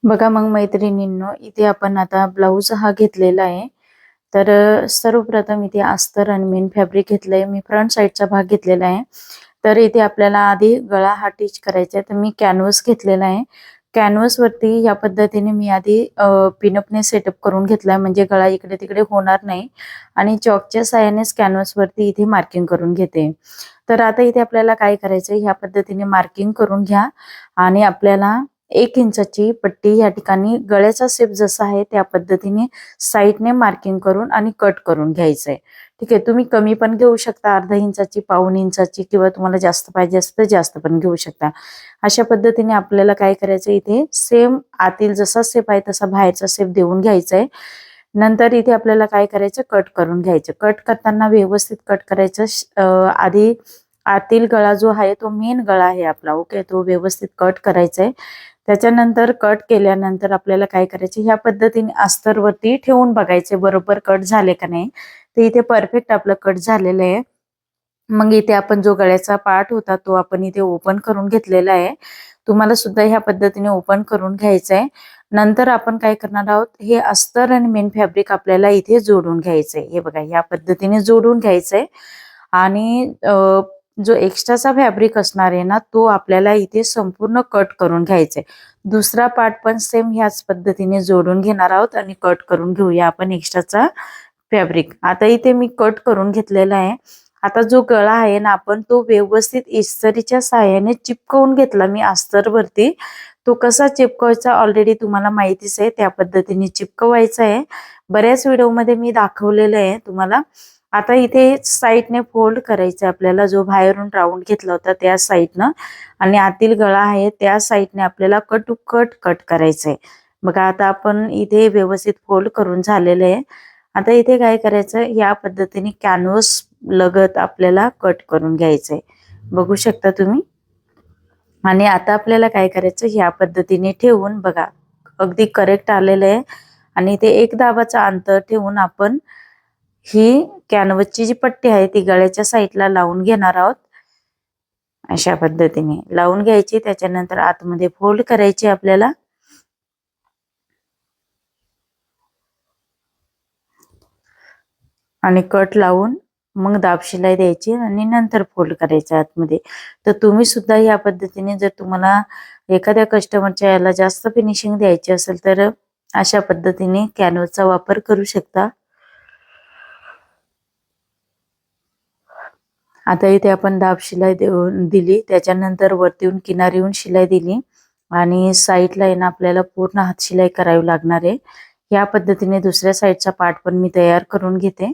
बघा मग मैत्रिणींनो, इथे आपण आता ब्लाऊज हा घेतलेला आहे. तर सर्वप्रथम इथे अस्तर आणि मेन फॅब्रिक घेतलंय. मी फ्रंट साइडचा भाग घेतलेला आहे. तर इथे आपल्याला आधी गळा हा टिच करायचा आहे. तर मी कॅनव्हास घेतलेला आहे. कॅनव्हास वरती या पद्धतीने मी आधी पिनअपने सेटअप करून घेतलाय, म्हणजे गळा इकडे तिकडे होणार नाही. आणि चॉकच्या साहाय्यानेच कॅनव्हास वरती इथे मार्किंग करून घेते. तर आता इथे आपल्याला काय करायचं, ह्या पद्धतीने मार्किंग करून घ्या. आणि आपल्याला 1 इंचाची पट्टी या ठिकाणी गळ्याचा शेप जसा आहे त्या पद्धतीने साईडने मार्किंग करून आणि कट करून घ्यायचंय. ठीक आहे, तुम्ही कमी पण घेऊ शकता, अर्धा इंचाची, पाऊण इंचाची, किंवा तुम्हाला जास्त पाहिजे असेल तर जास्त पण घेऊ शकता. अशा पद्धतीने आपल्याला काय करायचं, इथे सेम आतील जसा शेप आहे तसा बाहेरचा शेप देऊन घ्यायचा आहे. नंतर इथे आपल्याला काय करायचं, कट करून घ्यायचं. कट करताना व्यवस्थित कट करायचं. आधी आतील गळा जो आहे तो मेन गळा आहे आपला, ओके, तो व्यवस्थित कट करायचा आहे. त्याच्यानंतर कट केल्यानंतर आपल्याला काय करायचे, ह्या पद्धतीने अस्तरवरती ठेवून बघायचे बरोबर कट झाले का नाही. तर इथे परफेक्ट आपलं कट झालेलं आहे. मग इथे आपण जो गळ्याचा पार्ट होता तो आपण इथे ओपन करून घेतलेला आहे. तुम्हाला सुद्धा ह्या पद्धतीने ओपन करून घ्यायचं आहे. नंतर आपण काय करणार आहोत, हे अस्तर आणि मेन फॅब्रिक आपल्याला इथे जोडून घ्यायचंय. हे बघा, ह्या पद्धतीने जोडून घ्यायचंय. आणि जो एक्स्ट्राचा फॅब्रिक असणार आहे ना, तो आपल्याला इथे संपूर्ण कट करून घ्यायचा आहे. दुसरा पार्ट पण सेम ह्याच पद्धतीने जोडून घेणार आहोत आणि कट करून घेऊया आपण एक्स्ट्राचा फॅब्रिक. आता इथे मी कट करून घेतलेला आहे. आता जो गळा आहे ना, आपण तो व्यवस्थित इस्त्रीच्या साहाय्याने चिपकवून घेतला मी अस्तरवरती. तो कसा चिपकवायचा ऑलरेडी तुम्हाला माहितीच आहे, त्या पद्धतीने चिपकवायचा आहे. बऱ्याच व्हिडिओमध्ये मी दाखवलेलं आहे तुम्हाला. आता इथे साईडने फोल्ड करायचं आपल्याला, जो बाहेरून राऊंड घेतला होता त्या साईडनं, आणि आतील गळा आहे त्या साईडने आपल्याला कट टू कट कट करायचं आहे. बघा, आता आपण इथे व्यवस्थित फोल्ड करून झालेलं आहे. आता इथे काय करायचं, या पद्धतीने कॅनव्हास लगत आपल्याला कट करून घ्यायचंय. बघू शकता तुम्ही. आणि आता आपल्याला काय करायचं, ह्या पद्धतीने ठेवून बघा, अगदी करेक्ट आलेलं आहे. आणि ते एक दाबाचा अंतर ठेवून आपण ही कॅनव्हासची जी पट्टी आहे ती गळ्याच्या साईडला लावून घेणार आहोत. अशा पद्धतीने लावून घ्यायची. त्याच्यानंतर आतमध्ये फोल्ड करायची आपल्याला. आणि कट लावून मग दाब शिलाई द्यायची आणि नंतर फोल्ड करायचं आतमध्ये. तर तुम्ही सुद्धा या पद्धतीने, जर तुम्हाला एखाद्या कस्टमरच्या याला जास्त फिनिशिंग द्यायची असेल तर अशा पद्धतीने कॅनव्हासचा वापर करू शकता. आता इथे आपण दाब शिलाई दिली, त्याच्यानंतर वरती येऊन किनारी येऊन शिलाई दिली आणि साईडला आहे ना आपल्याला पूर्ण हात शिलाई करावी लागणार आहे. या पद्धतीने दुसऱ्या साईडचा पार्ट पण मी तयार करून घेते.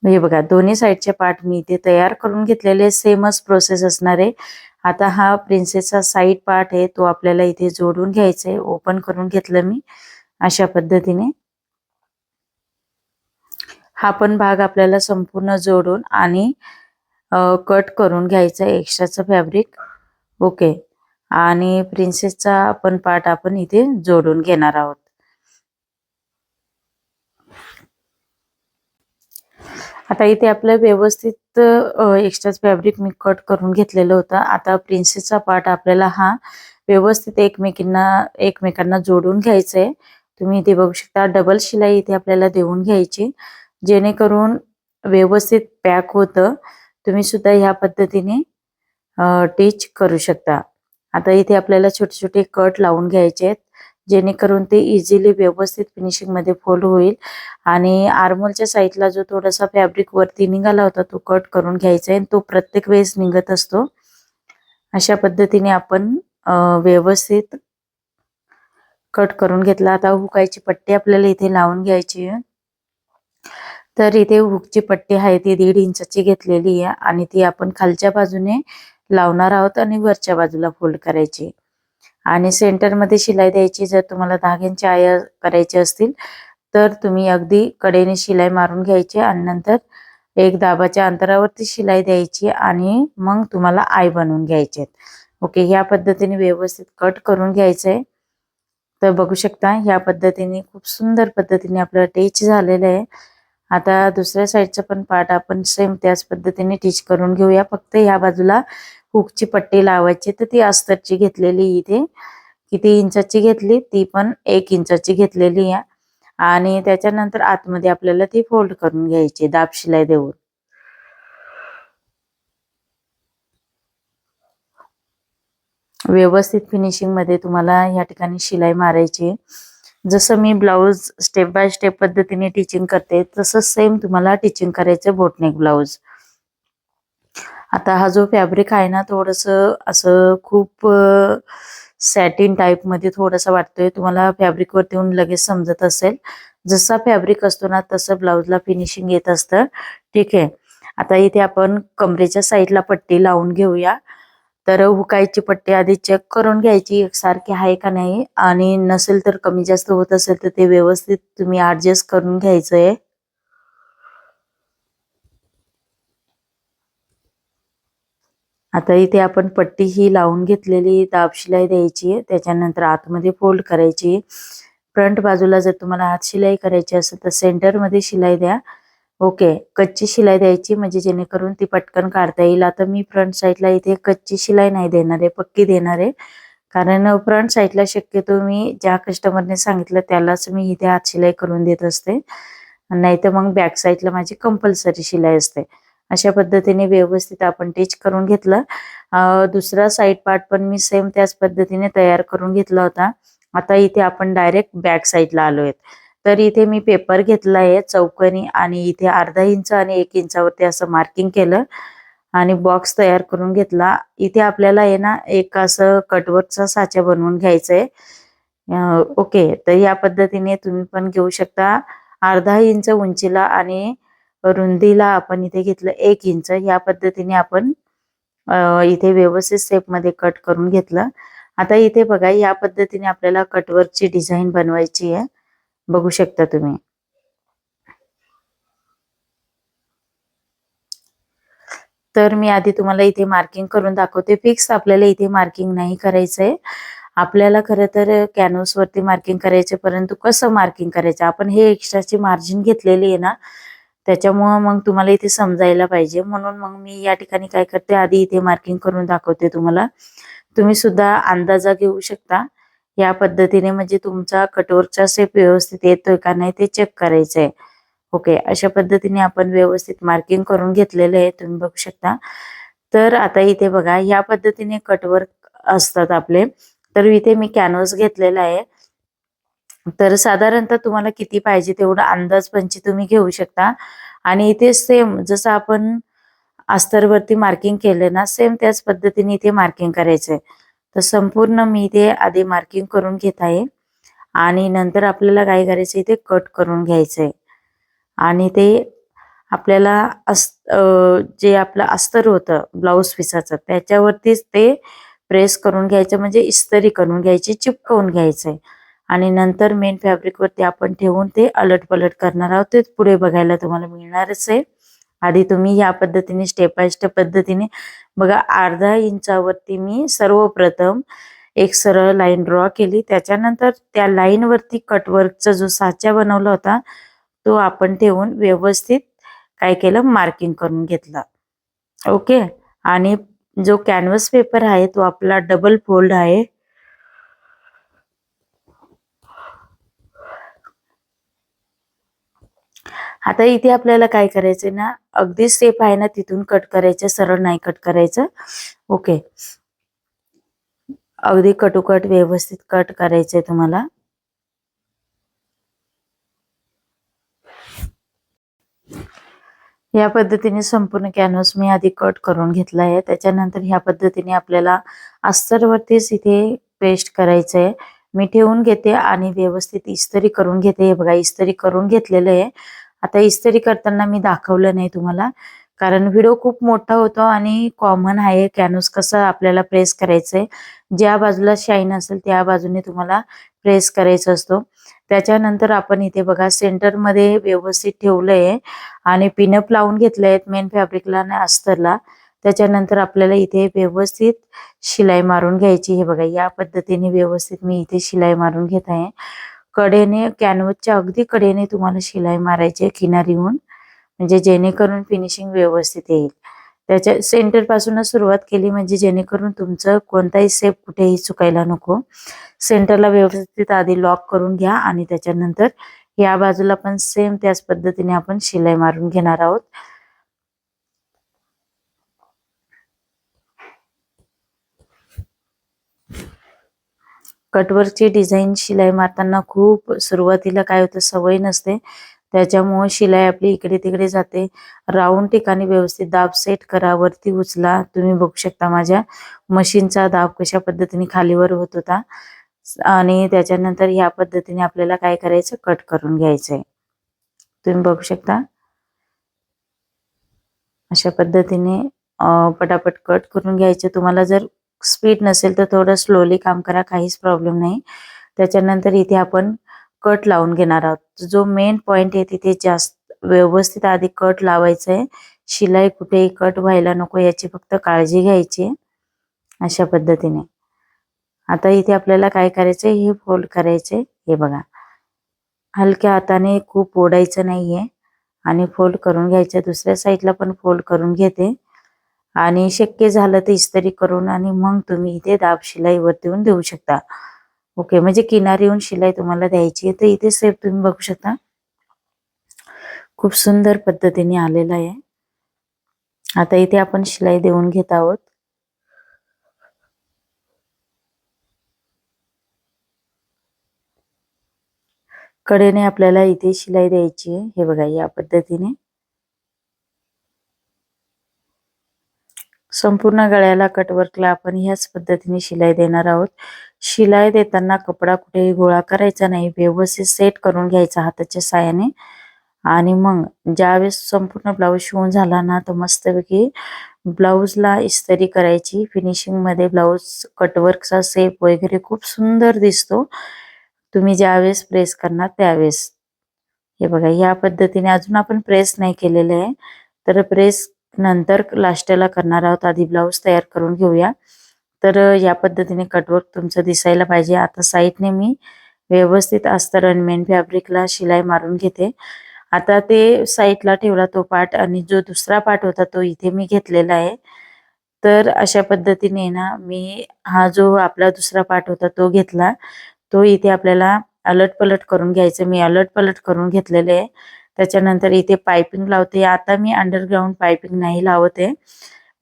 म्हणजे बघा, दोन्ही साईडचे पार्ट मी इथे तयार करून घेतलेले, सेमच प्रोसेस असणार आहे. आता हा प्रिन्सेसचा साईड पार्ट आहे तो आपल्याला इथे जोडून घ्यायचा आहे. ओपन करून घेतलं मी अशा पद्धतीने. हा पण भाग आपल्याला संपूर्ण जोडून आणि कट करून घ्यायचा आहे एक्स्ट्राचं फॅब्रिक, ओके. आणि प्रिन्सेसचा आपण पार्ट आपण इथे जोडून घेणार आहोत. आता इथे आपलं व्यवस्थित एक्स्ट्राच फॅब्रिक मी कट करून घेतलेलं होतं. आता प्रिन्सेसचा पार्ट आपल्याला हा व्यवस्थित एकमेकांना जोडून घ्यायचा आहे. तुम्ही इथे बघू शकता, डबल शिलाई इथे आपल्याला देऊन घ्यायची, जेणेकरून व्यवस्थित पॅक होतं. तुम्ही सुद्धा ह्या पद्धतीने टिच करू शकता. आता इथे आपल्याला छोटे छोटे कट लावून घ्यायचे आहेत, जेणेकरून ते इझिली व्यवस्थित फिनिशिंग मध्ये फोल्ड होईल. आणि आर्मोलच्या साईडला जो थोडासा फॅब्रिक वरती निघाला होता तो कट करून घ्यायचा आहे. तो प्रत्येक वेळेस निघत असतो. अशा पद्धतीने आपण व्यवस्थित कट करून घेतला. आता हुकायची पट्टी आपल्याला इथे लावून घ्यायची आहे. तर इथे हुकची पट्टी आहे ती 1.5 इंचाची घेतलेली आहे आणि ती आपण खालच्या बाजूने लावणार आहोत आणि वरच्या बाजूला फोल्ड करायची. आणि सेंटर मध्ये शिलाई द्यायची. जर तुम्हाला धाग्यांचे आया करायचे असतील तर तुम्ही अगदी कडेने शिलाई मारून घ्यायची आणि नंतर एक दाबाच्या अंतरावरती शिलाई द्यायची आणि मग तुम्हाला आय बनवून घ्यायचे. ओके, ह्या पद्धतीने व्यवस्थित कट करून घ्यायचंय. तर बघू शकता, ह्या पद्धतीने खूप सुंदर पद्धतीने आपलं टिच झालेलं आहे. आता दुसऱ्या साईडचा पण पार्ट आपण सेम त्याच पद्धतीने टिच करून घेऊया. फक्त ह्या बाजूला हुकची पट्टी लावायची, तर ती अस्तरची घेतलेली इथे, किती इंचाची घेतली, ती पण 1 इंचाची घेतलेली आहे. आणि त्याच्यानंतर आतमध्ये आपल्याला ती फोल्ड करून घ्यायची दाब शिलाई देऊन. व्यवस्थित फिनिशिंग मध्ये तुम्हाला या ठिकाणी शिलाई मारायची. जसं मी ब्लाऊज स्टेप बाय स्टेप पद्धतीने टीचिंग करते तसं सेम तुम्हाला टीचिंग करायचं बोटनेक ब्लाऊज. आता हा जो फॅब्रिक आहे ना, थोडस असं खूप सॅटिन टाइप मध्ये थोडासा वाटतोय. तुम्हाला फॅब्रिक वरती येऊन लगेच समजत असेल. जसा फॅब्रिक असतो ना तसं ब्लाऊजला फिनिशिंग येत असतं. ठीक आहे. आता इथे आपण कमरेच्या साईडला पट्टी लावून घेऊया. तर हुकायची पट्टी आधी चेक करून घ्यायची एकसारखी आहे का नाही, आणि नसेल तर कमी जास्त होत असेल तर ते व्यवस्थित तुम्ही ऍडजस्ट करून घ्यायचंय. आता इथे आपण पट्टी ही लावून घेतलेली दाब शिलाई द्यायची. त्याच्यानंतर आतमध्ये फोल्ड करायची. फ्रंट बाजूला जर तुम्हाला हात शिलाई करायची असेल तर सेंटर मध्ये शिलाई द्या. ओके, कच्ची शिलाई द्यायची म्हणजे जेणेकरून ती पटकन काढता येईल. आता मी फ्रंट साईडला इथे कच्ची शिलाई नाही देणार आहे, पक्की देणार आहे. कारण फ्रंट साईडला शक्यतो मी ज्या कस्टमरने सांगितलं त्यालाच मी इथे हात शिलाई करून देत असते. नाही तर मग बॅक साईडला माझी कंपल्सरी शिलाई असते. अशा पद्धतीने व्यवस्थित आपण टिच करून घेतलं. दुसरा साईड पार्ट पण मी सेम त्याच पद्धतीने तयार करून घेतला होता. आता इथे आपण डायरेक्ट बॅक साईडला आलोय. तर इथे मी पेपर घेतला आहे चौकोनी आणि इथे अर्धा इंच आणि 1 इंचावरती असं मार्किंग केलं आणि बॉक्स तयार करून घेतला. इथे आपल्याला आहे ना एक असं कटवर्कचा साचा बनवून घ्यायचंय. ओके, तर या पद्धतीने तुम्ही पण घेऊ शकता. अर्धा इंच उंचीला आणि रुंदीला आपण इथे घेतलं 1 इंच. या पद्धतीने आपण इथे व्यवस्थित शेप मध्ये कट करून घेतलं. आता इथे बघा, या पद्धतीने आपल्याला कटवर्कची डिझाईन बनवायची आहे. बघू शकता तुम्ही. तर मी आधी तुम्हाला इथे मार्किंग करून दाखवते. फिक्स आपल्याला इथे मार्किंग नाही करायचंय. आपल्याला खरं तर कॅनव्हास वरती मार्किंग करायचे, परंतु कसं मार्किंग करायचं, आपण हे एक्स्ट्राची मार्जिन घेतलेली आहे ना, त्याच्यामुळं मग तुम्हाला इथे समजायला पाहिजे. म्हणून मग मी या ठिकाणी काय करते, आधी इथे मार्किंग करून दाखवते तुम्हाला. तुम्ही सुद्धा अंदाजा घेऊ शकता या पद्धतीने, म्हणजे तुमचा कटवर्कचा शेप व्यवस्थित येतोय का नाही ते चेक करायचंय. ओके, अशा पद्धतीने आपण व्यवस्थित मार्किंग करून घेतलेले आहे, तुम्ही बघू शकता. तर आता इथे बघा, या पद्धतीने कटवर्क असतात आपले. तर इथे मी कॅनव्हास घेतलेला आहे. तर साधारणतः तुम्हाला किती पाहिजे तेवढा अंदाजपंची तुम्ही घेऊ शकता. आणि इथे सेम जसं आपण अस्तरवरती मार्किंग केले ना, सेम त्याच पद्धतीने इथे मार्किंग करायचंय. तर संपूर्ण मी इथे आधी मार्किंग करून घेत आहे आणि नंतर आपल्याला काय करायचं, इथे कट करून घ्यायचंय. आणि ते आपल्याला जे आपलं अस्तर होतं ब्लाऊज पिसाचं त्याच्यावरतीच ते प्रेस करून घ्यायचं, म्हणजे इस्त्री करून घ्यायची, चिपकवून घ्यायचंय. आणि नंतर मेन फॅब्रिक वरती आपण ठेवून ते अलट पलट करणार आहोत. ते पुढे बघायला तुम्हाला मिळणारच आहे. आधी तुम्ही या पद्धतीने स्टेप बाय स्टेप पद्धतीने बघा. अर्धा इंचावरती मी सर्वप्रथम एक सरळ लाईन ड्रॉ केली. त्याच्यानंतर त्या लाईन वरती कटवर्कचा जो साचा बनवला होता तो आपण ठेवून व्यवस्थित काय केलं, मार्किंग करून घेतलं. ओके, आणि जो कॅनव्हास पेपर आहे तो आपला डबल फोल्ड आहे. आता इथे आपल्याला काय करायचंय ना, अगदी सेफ आहे ना तिथून कट करायचं, सरळ नाही कट करायचं. ओके, अगदी कटोकट व्यवस्थित कट करायचंय तुम्हाला. या पद्धतीने संपूर्ण कॅनव्हास मी आधी कट करून घेतला आहे. त्याच्यानंतर ह्या पद्धतीने आपल्याला अस्तरवरतीच इथे पेस्ट करायचंय. मी ठेवून घेते आणि व्यवस्थित इस्त्री करून घेते. हे बघा, इस्त्री करून घेतलेलं आहे. आता इस्त्री करताना मी दाखवलं नाही तुम्हाला, कारण व्हिडिओ खूप मोठा होतो आणि कॉमन आहे कॅनव्हास कसं आपल्याला प्रेस करायचंय. ज्या बाजूला शाईन असेल त्या बाजूने तुम्हाला प्रेस करायचा असतो. त्याच्यानंतर आपण इथे बघा सेंटर मध्ये व्यवस्थित ठेवलंय आणि पिनअप लावून घेतले आहेत मेन फॅब्रिकला आणि अस्तरला. त्याच्यानंतर आपल्याला इथे व्यवस्थित शिलाई मारून घ्यायची. हे बघा, या पद्धतीने व्यवस्थित मी इथे शिलाई मारून घेत आहे. कडेने कॅनव्हासच्या अगदी कडेने तुम्हाला शिलाई मारायची आहे किनारीहून, म्हणजे जेणेकरून फिनिशिंग व्यवस्थित येईल. त्याच्या सेंटर पासूनच सुरुवात केली म्हणजे जेणेकरून तुमचं कोणताही सेप कुठेही चुकायला नको. सेंटरला व्यवस्थित आधी लॉक करून घ्या आणि त्याच्यानंतर या बाजूला पण सेम त्याच पद्धतीने आपण शिलाई मारून घेणार आहोत. कटवर्कची डिझाईन शिलाई मारताना खूप सुरुवातीला काय होतं, सवय नसते, त्याच्यामुळे शिलाई आपली इकडे तिकडे जाते. राऊंड ठिकाणी व्यवस्थित दाब सेट करा, वरती उचला. तुम्ही बघू शकता माझ्या मशीनचा दाब कशा पद्धतीने खालीवर होत होता. आणि त्याच्यानंतर या पद्धतीने आपल्याला काय करायचं, कट करून घ्यायचंय. तुम्ही बघू शकता अशा पद्धतीने पटापट कट करून घ्यायचे. तुम्हाला जर स्पीड नसेल तर थोडं स्लोली काम करा, काहीच प्रॉब्लेम नाही. त्याच्यानंतर इथे आपण कट लावून घेणार आहोत. जो मेन पॉइंट आहे तिथे जास्त व्यवस्थित आधी कट लावायचा आहे. शिलाई कुठेही कट व्हायला नको याची फक्त काळजी घ्यायची. अशा पद्धतीने आता इथे आपल्याला काय करायचंय, हे फोल्ड करायचे. हे बघा, हलक्या हाताने खूप ओढायचं नाहीये आणि फोल्ड करून घ्यायचं. दुसऱ्या साईडला पण फोल्ड करून घेते आणि शक्य झालं तर इस्त्री करून आणि मग तुम्ही इथे दाब शिलाई वरती येऊन देऊ शकता. ओके, म्हणजे किनारी येऊन शिलाई तुम्हाला द्यायची आहे. तर इथे सेप तुम्ही बघू शकता खूप सुंदर पद्धतीने आलेला आहे. आता इथे आपण शिलाई देऊन घेत आहोत. कडेने आपल्याला इथे शिलाई द्यायची आहे. हे बघा, या पद्धतीने संपूर्ण गळ्याला कटवर्कला आपण ह्याच पद्धतीने शिलाई देणार आहोत. शिलाई देताना कपडा कुठेही गोळा करायचा नाही, व्यवस्थित सेट करून घ्यायचा हाताच्या साहाय्याने. आणि मग ज्यावेळेस संपूर्ण ब्लाऊज शिवून झाला ना, तर मस्तपैकी ब्लाऊजला इस्त्री करायची. फिनिशिंग मध्ये ब्लाऊज कटवर्कचा सेप वगैरे खूप सुंदर दिसतो तुम्ही ज्यावेळेस प्रेस करणार त्यावेळेस. हे बघा, या पद्धतीने अजून आपण प्रेस नाही केलेले आहे, तर प्रेस नंतर लास्टला करणार आहोत. आधी ब्लाऊज तयार करून घेऊया. तर या पद्धतीने कटवर्क तुमचं दिसायला पाहिजे. आता साईडने मी व्यवस्थित अस्तर आणि मेन फॅब्रिकला शिलाई मारून घेते. आता ते साईडला ठेवला तो पार्ट आणि जो दुसरा पार्ट होता तो इथे मी घेतलेला आहे. तर अशा पद्धतीने ना मी हा जो आपला दुसरा पार्ट होता तो घेतला. तो इथे आपल्याला अलट पलट करून घ्यायचं. मी अलट पलट करून घेतलेले आहे. त्याच्यानंतर इथे पाइपिंग लावते. आता मी अंडरग्राउंड पाइपिंग नाही लावत आहे,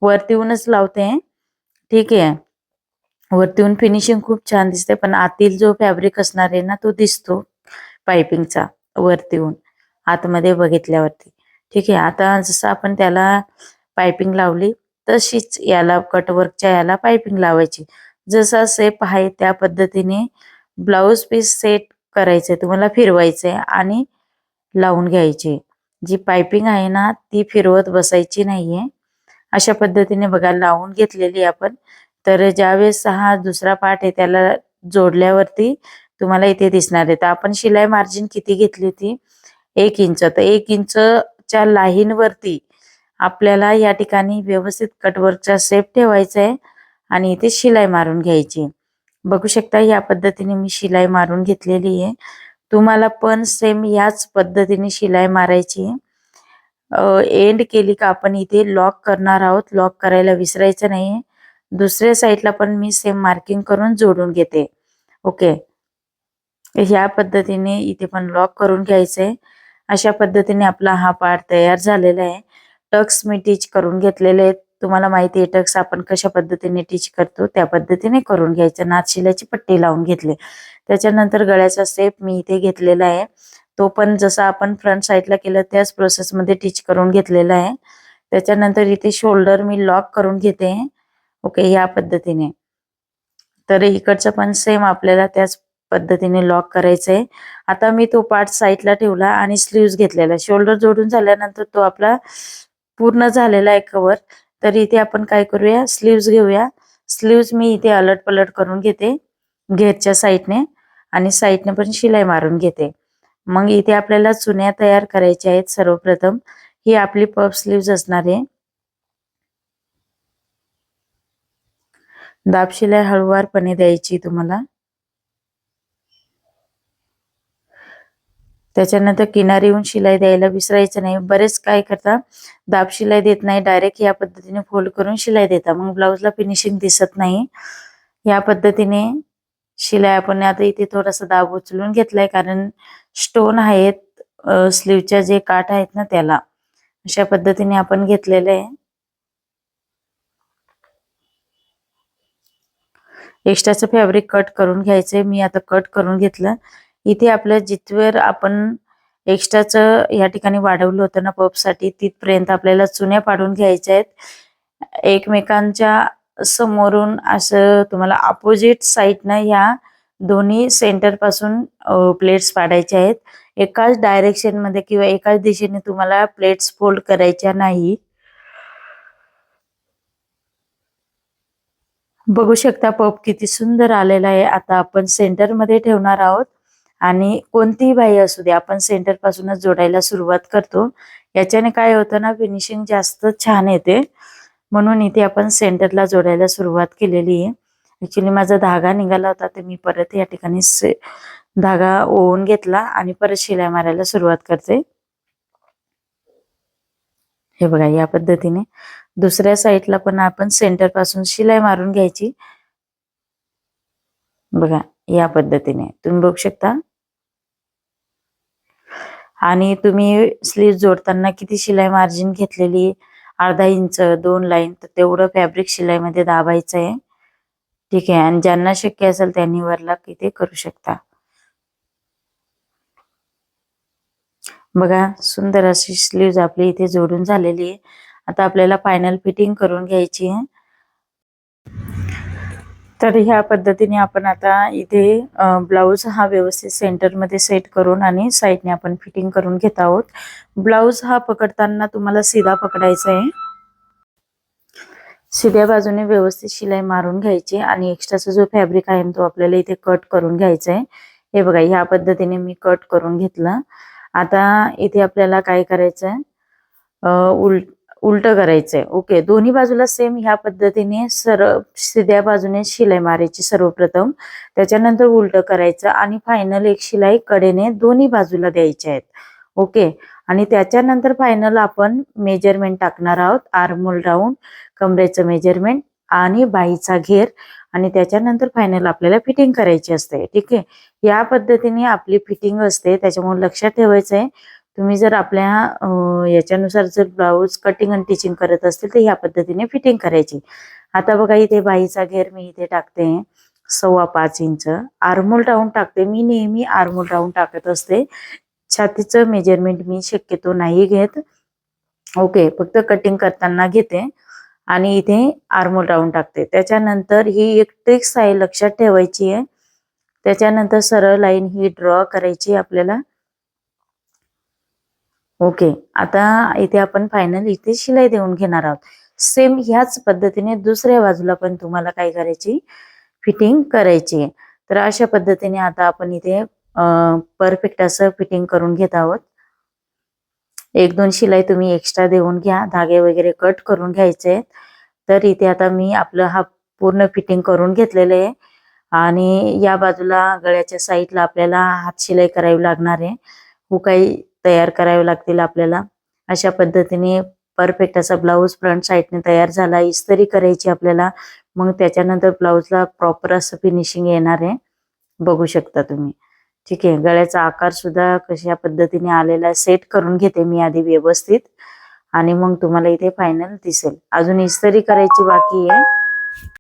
वरतीहूनच लावते. ठीक आहे, वरतीहून फिनिशिंग खूप छान दिसते, पण आतील जो फॅब्रिक असणार आहे ना तो दिसतो पाइपिंगचा वरतीहून आतमध्ये बघितल्यावरती. ठीक आहे, आता जसं आपण त्याला पाइपिंग लावली तशीच याला कटवर्कच्या याला पाइपिंग लावायची. जसा सेप आहे त्या पद्धतीने ब्लाऊज पीस सेट करायचंय, तुम्हाला फिरवायचंय आणि लावून घ्यायची. जी पाइपिंग आहे ना ती फिरवत बसायची नाहीये. अशा पद्धतीने बघा लावून घेतलेली आपण. तर ज्यावेळेस हा दुसरा पार्ट आहे त्याला जोडल्यावरती तुम्हाला इथे दिसणार आहे. तर आपण शिलाई मार्जिन किती घेतली होती, 1 इंच. तर 1 इंचच्या लाईन वरती आपल्याला या ठिकाणी व्यवस्थित कटवर्कचा शेप ठेवायचा आहे आणि इथे शिलाई मारून घ्यायची. बघू शकता या पद्धतीने मी शिलाई मारून घेतलेली आहे. तुम्हाला पण सेम याच पद्धतीने शिलाई मारायची. एंड केली का आपण इथे लॉक करणार आहोत. लॉक करायला विसरायचं नाहीये. दुसऱ्या साईडला पण मी सेम मार्किंग करून जोडून घेते. ओके, ह्या पद्धतीने इथे पण लॉक करून घ्यायचंय. अशा पद्धतीने आपला हा पार्ट तयार झालेला आहे. टक्स मी टिच करून घेतलेले आहेत. तुम्हाला माहिती आहे टक्स आपण कशा पद्धतीने टिच करतो त्या पद्धतीने करून घ्यायचं. नाथ शिलाची पट्टी लावून घेतली. त्याच्यानंतर गळ्याचा शेप मी इथे घेतलेला आहे. तो पण जसा आपण फ्रंट साईडला केलं त्याच प्रोसेस मध्ये टिच करून घेतलेला आहे. त्याच्यानंतर इथे शोल्डर मी लॉक करून घेते. ओके, या पद्धतीने. तर इकडचं पण सेम आपल्याला त्याच पद्धतीने लॉक करायचंय. आता मी तो पार्ट साईडला ठेवला आणि स्लीव्ज घेतलेला. शोल्डर जोडून झाल्यानंतर तो आपला पूर्ण झालेला आहे कव्हर. तर इथे आपण काय करूया, स्लीव्ज घेऊया. स्लीव्ज मी इथे अलट पलट करून घेते घेरच्या साईडने आणि साईडने पण शिलाई मारून घेते. मग इथे आपल्याला चुन्या तयार करायच्या आहेत. सर्वप्रथम ही आपली पफ स्लीव्ज असणार आहे. दाब शिलाई हळूवारपणे द्यायची तुम्हाला. त्याच्यानंतर किनारी येऊन शिलाई द्यायला विसरायचं नाही. बरेच काय करता, दाब शिलाई देत नाही, डायरेक्ट या पद्धतीने फोल्ड करून शिलाई देता, मग ब्लाऊजला फिनिशिंग दिसत नाही. या पद्धतीने शिलाई आपण आता इथे थोडासा दाब उचलून घेतलाय, कारण स्टोन आहेत स्लीवच्या जे काठ आहेत ना त्याला, अशा पद्धतीने आपण घेतलेलं आहे. एक्स्ट्राचं फॅब्रिक कट करून घ्यायचंय. मी आता कट करून घेतलं. इथे आपलं जिथवर आपण एक्स्ट्राचं या ठिकाणी वाढवलं होतं ना पफसाठी, तिथपर्यंत आपल्याला चुन्या पाडून घ्यायच्या आहेत. एकमेकांच्या समोरून असं तुम्हाला अपोजिट साईडनं ह्या दोन्ही सेंटर पासून प्लेट्स पाडायच्या आहेत. एकाच डायरेक्शन मध्ये किंवा एकाच दिशेने तुम्हाला प्लेट्स फोल्ड करायच्या नाही. बघू शकता पफ किती सुंदर आलेला आहे. आता आपण सेंटर मध्ये ठेवणार आहोत आणि कोणतीही बाही असू दे आपण सेंटर पासूनच जोडायला सुरुवात करतो. याच्याने काय होतं ना, फिनिशिंग जास्त छान येते, म्हणून इथे आपण सेंटरला जोडायला सुरुवात केलेली आहे. ऍक्च्युली माझा धागा निघाला होता, तर मी परत या ठिकाणी धागा ओवून घेतला आणि परत शिलाई मारायला सुरुवात करते. हे बघा, या पद्धतीने दुसऱ्या साईडला पण आपण सेंटर पासून शिलाई मारून घ्यायची. बघा, या पद्धतीने तुम्ही बघू शकता. आणि तुम्ही स्लीव जोडताना किती शिलाई मार्जिन घेतलेली, अर्धा इंच, 2 लाईन, तर तेवढं फॅब्रिक शिलाईमध्ये दाबायचं आहे. ठीक आहे. आणि ज्यांना शक्य असेल त्यांनी वरला इथे करू शकता. बघा, सुंदर अशी स्लीव्ज आपली इथे जोडून झालेली आहे. आता आपल्याला फायनल फिटिंग करून घ्यायची आहे. तर ह्या पद्धतीने आपण आता इथे ब्लाऊज हा व्यवस्थित सेंटर मध्ये सेट करून आणि साईडने आपण फिटिंग करून घेत आहोत. ब्लाऊज हा पकडताना तुम्हाला सीधा पकडायचा आहे. सीध्या बाजूने व्यवस्थित शिलाई मारून घ्यायची आणि एक्स्ट्राचा जो फॅब्रिक आहे तो आपल्याला इथे कट करून घ्यायचा आहे. हे बघा, ह्या पद्धतीने मी कट करून घेतला. आता इथे आपल्याला काय करायचंय, उलट करायचंय. ओके, दोन्ही बाजूला सेम ह्या पद्धतीने सीध्या बाजूने शिलाई मारायची सर्वप्रथम, त्याच्यानंतर उलट करायचं आणि फायनल एक शिलाई कडेने दोन्ही बाजूला द्यायच्या आहेत. ओके, आणि त्याच्यानंतर फायनल आपण मेजरमेंट टाकणार आहोत. आर्महोल राऊंड, कमरेचं मेजरमेंट आणि बाहीचा घेर, आणि त्याच्यानंतर फायनल आपल्याला फिटिंग करायची असते. ठीक आहे, या पद्धतीने आपली फिटिंग असते. त्याच्यामुळे लक्षात ठेवायचं आहे, तुम्ही जर आपल्या याच्यानुसार जर ब्लाऊज कटिंग आणि टिचिंग करत असतील तर ह्या पद्धतीने फिटिंग करायची. आता बघा, इथे बाहीचा घेर मी इथे टाकते 5.25 इंच. आर्महोल राऊंड टाकते. मी नेहमी आर्महोल राऊंड टाकत असते. छातीचं मेजरमेंट मी शक्यतो नाही घेत. ओके, फक्त कटिंग करताना घेते आणि इथे आर्महोल राऊंड टाकते. त्याच्यानंतर ही एक ट्रिक्स आहे, लक्षात ठेवायची आहे. त्याच्यानंतर सरळ लाईन ही ड्रॉ करायची आपल्याला. ओके, आता इथे आपण फायनल इथे शिलाई देऊन घेणार आहोत. सेम ह्याच पद्धतीने दुसऱ्या बाजूला पण तुम्हाला काय करायची, फिटिंग करायची. तर अशा पद्धतीने आता आपण इथे परफेक्ट असं फिटिंग करून घेत आहोत. 1-2 शिलाई तुम्ही एक्स्ट्रा देऊन घ्या, धागे वगैरे कट करून घ्यायचे. तर इथे आता मी आपलं हा पूर्ण फिटिंग करून घेतलेलं आहे आणि या बाजूला गळ्याच्या साईडला आपल्याला हात शिलाई करावी लागणार आहे. हुकाई तयार करावे लागतील आपल्याला. अशा पद्धतीने परफेक्ट असा ब्लाऊज फ्रंट साईडने तयार झाला. इस्त्री करायची आपल्याला, मग त्याच्यानंतर ब्लाऊजला प्रॉपर असं फिनिशिंग येणार आहे. बघू शकता तुम्ही. ठीक आहे, गळ्याचा आकार सुद्धा कशा पद्धतीने आलेला सेट करून घेते मी आधी व्यवस्थित, आणि मग तुम्हाला इथे फायनल दिसेल. अजून इस्त्री करायची बाकी आहे.